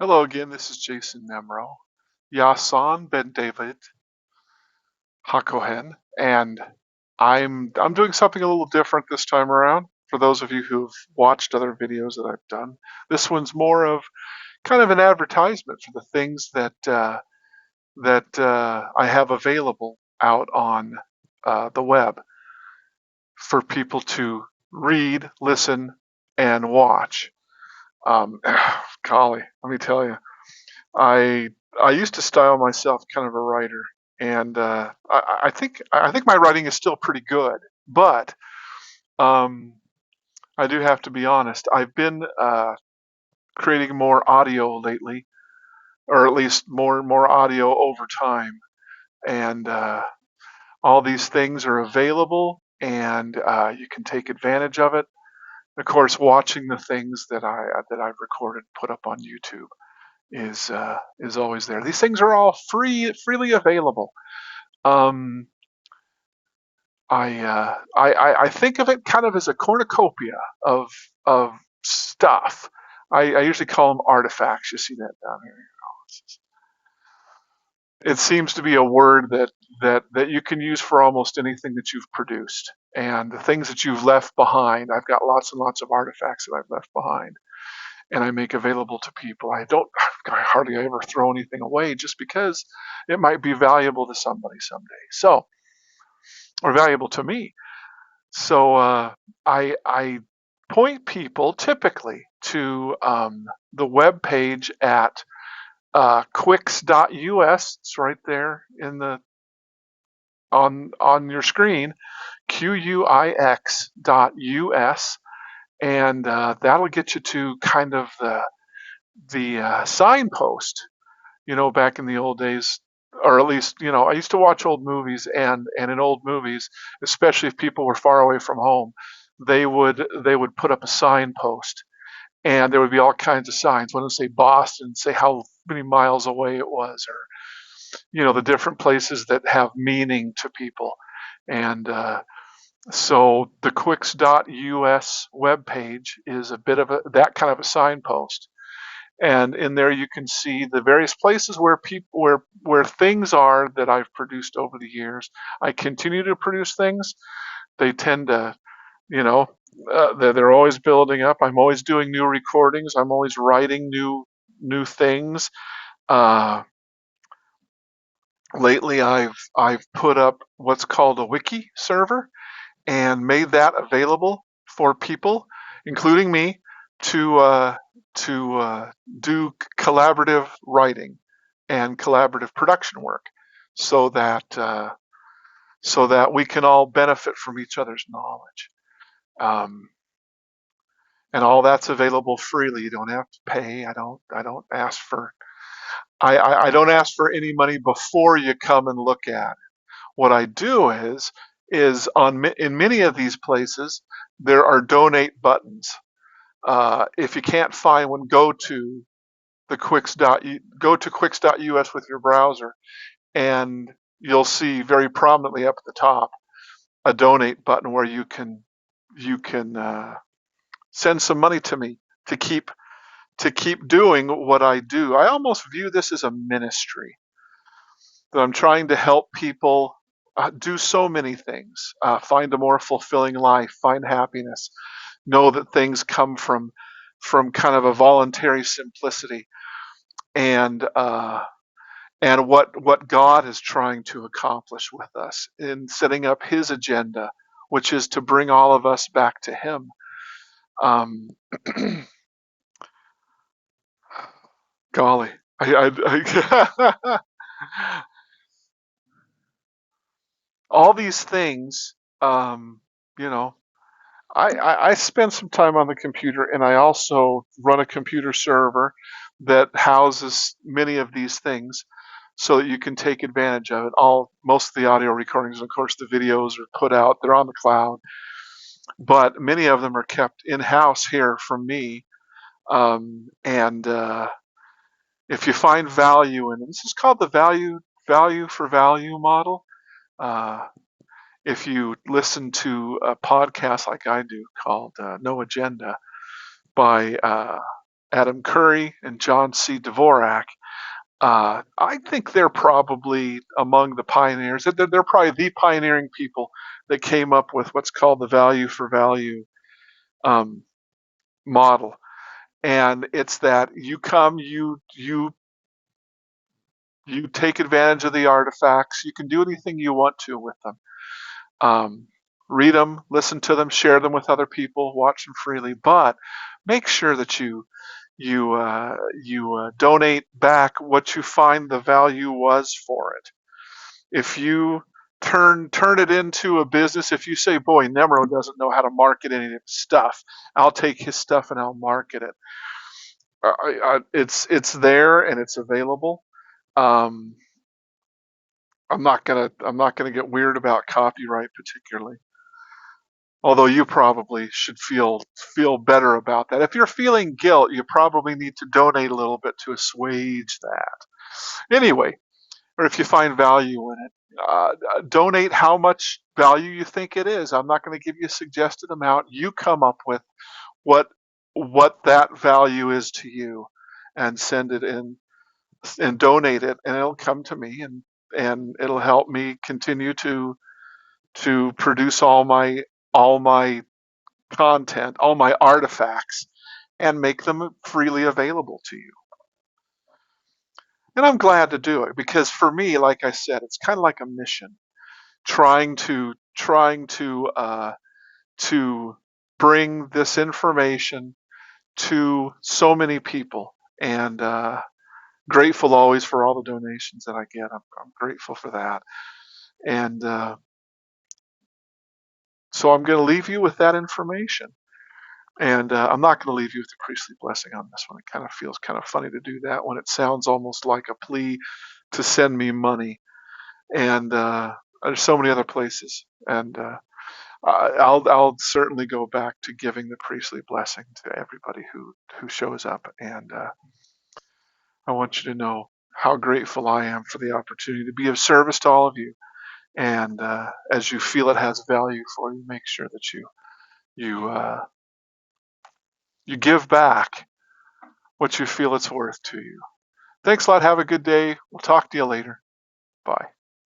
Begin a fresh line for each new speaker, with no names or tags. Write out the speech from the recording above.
Hello again, this is Jason Nemro. Yasan Ben David Hakohen, and I'm doing something a little different this time around. For those of you who've watched other videos that I've done, this one's more of kind of an advertisement for the things that I have available out on the web for people to read, listen, and watch. Um, Golly, let me tell you. I I used to style myself kind of a writer, and I think my writing is still pretty good. But um, I do have to be honest. I've been creating more audio lately, or at least more audio over time, and all these things are available, and you can take advantage of it. Of course, watching the things that I've recorded, put up on YouTube is always there. These things are all freely available. Um, I think of it kind of as a cornucopia of stuff. I usually call them artifacts. You see that down here. It seems to be a word that you can use for almost anything that you've produced. And the things that you've left behind, I've got lots and lots of artifacts that I've left behind, and I make available to people. I hardly ever throw anything away just because it might be valuable to somebody someday. So, or valuable to me. So I point people typically to the web page at QuiX.us. It's right there in the on your screen, QuIX.us, and that'll get you to kind of the signpost. You know, back in the old days, or at least, I used to watch old movies, and in old movies, especially if people were far away from home, they would put up a signpost, and there would be all kinds of signs. One would say Boston, say how many miles away it was, or the different places that have meaning to people. And so the QuiX.us webpage is a bit of that kind of a signpost, and in there you can see the various places where people where things are that I've produced over the years. I continue to produce things. They tend to, you know, they're always building up. I'm always doing new recordings. I'm always writing new things. Uh, Lately, I've put up what's called a wiki server and made that available for people, including me, to do collaborative writing and collaborative production work, so that we can all benefit from each other's knowledge. Um, and all that's available freely. You don't have to pay. I don't ask for I don't ask for any money before you come and look at it. What I do is in many of these places there are donate buttons. If you can't find one, go to QuiX.us with your browser, and you'll see very prominently up at the top a donate button where you can send some money to me to keep doing what I do. I almost view this as a ministry that I'm trying to help people do so many things, find a more fulfilling life, find happiness, know that things come from kind of a voluntary simplicity, and what God is trying to accomplish with us in setting up His agenda, which is to bring all of us back to Him. Um, Golly, all these things, you know, I spend some time on the computer, and I also run a computer server that houses many of these things so that you can take advantage of it. Most of the audio recordings, of course, the videos are put out, they're on the cloud, but many of them are kept in-house here from me. And if you find value in it, this is called the value for value model. Uh, if you listen to a podcast like I do called No Agenda by Adam Curry and John C. Dvorak. I think they're probably among the pioneers. They're probably the pioneering people that came up with what's called the value for value um, model. And it's that you come, you take advantage of the artifacts. You can do anything you want to with them. Um, Read them, listen to them, share them with other people, watch them freely. But make sure that you donate back what you find the value was for it. If you turn it into a business, if you say, boy, Nemro doesn't know how to market any of his stuff, I'll take his stuff and I'll market it. It's there and it's available. Um, I'm not gonna get weird about copyright particularly. Although you probably should feel better about that. If you're feeling guilt, you probably need to donate a little bit to assuage that. Anyway, or if you find value in it, donate how much value you think it is. I'm not going to give you a suggested amount. You come up with what what that value is to you, and send it in and donate it, and it'll come to me, and it'll help me continue to produce all my content, all my artifacts, and make them freely available to you. And I'm glad to do it because for me, like I said, it's kind of like a mission, trying to bring this information to so many people, and grateful always for all the donations that I get. I'm grateful for that, and so I'm going to leave you with that information. And I'm not going to leave you with the priestly blessing on this one. It kind of feels kind of funny to do that when it sounds almost like a plea to send me money. And there's so many other places. And I'll certainly go back to giving the priestly blessing to everybody who shows up. And I want you to know how grateful I am for the opportunity to be of service to all of you. And as you feel it has value for you, make sure that you you give back what you feel it's worth to you. Thanks a lot. Have a good day. We'll talk to you later. Bye.